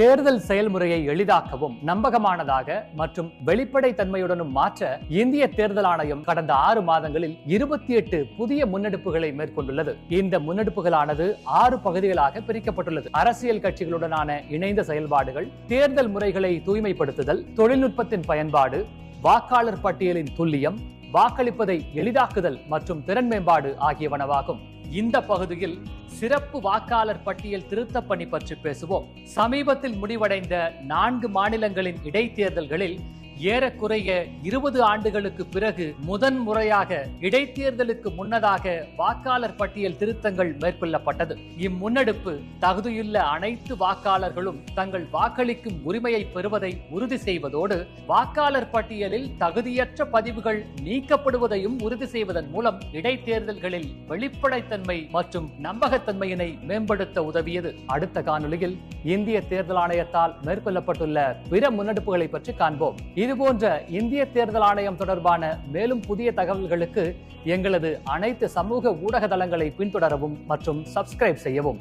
தேர்தல் செயல்முறையை எளிதாக்கவும் நம்பகமானதாக மற்றும் வெளிப்படை தன்மையுடனும் மாற்ற இந்திய தேர்தல் ஆணையம் கடந்த 6 மாதங்களில் 28 புதிய முன்னெடுப்புகளை மேற்கொண்டுள்ளது. இந்த முன்னெடுப்புகளானது 6 பகுதிகளாக பிரிக்கப்பட்டுள்ளது. அரசியல் கட்சிகளுடனான இணைந்த செயல்பாடுகள், தேர்தல் முறைகளை தூய்மைப்படுத்துதல், தொழில்நுட்பத்தின் பயன்பாடு, வாக்காளர் பட்டியலின் துல்லியம், வாக்களிப்பதை எளிதாக்குதல் மற்றும் திறன் மேம்பாடு ஆகியவனவாகும். இந்த பகுதியில் சிறப்பு வாக்காளர் பட்டியல் திருத்த பணி பற்றி பேசுவோம். சமீபத்தில் முடிவடைந்த 4 மாநிலங்களின் இடைத்தேர்தல்களில் ஏறக்குறைய 20 ஆண்டுகளுக்கு பிறகு முதன்முறையாக இடைத்தேர்தலுக்கு முன்னதாக வாக்காளர் பட்டியல் திருத்தங்கள் மேற்கொள்ளப்பட்டது. இம்முன்னெடுப்பு தகுதியுள்ள அனைத்து வாக்காளர்களும் தங்கள் வாக்களிக்கும் உரிமையை பெறுவதை உறுதி செய்வதோடு வாக்காளர் பட்டியலில் தகுதியற்ற பதிவுகள் நீக்கப்படுவதையும் உறுதி செய்வதன் மூலம் இடைத்தேர்தல்களில் வெளிப்படைத்தன்மை மற்றும் நம்பகத்தன்மையினை மேம்படுத்த உதவியது. அடுத்த காணொலியில் இந்திய தேர்தல் ஆணையத்தால் மேற்கொள்ளப்பட்டுள்ள பிற முன்னெடுப்புகளை பற்றி காண்போம். இதுபோன்ற இந்திய தேர்தல் ஆணையம் தொடர்பான மேலும் புதிய தகவல்களுக்கு எங்களது அனைத்து சமூக ஊடக தளங்களை பின்தொடரவும் மற்றும் சப்ஸ்கிரைப் செய்யவும்.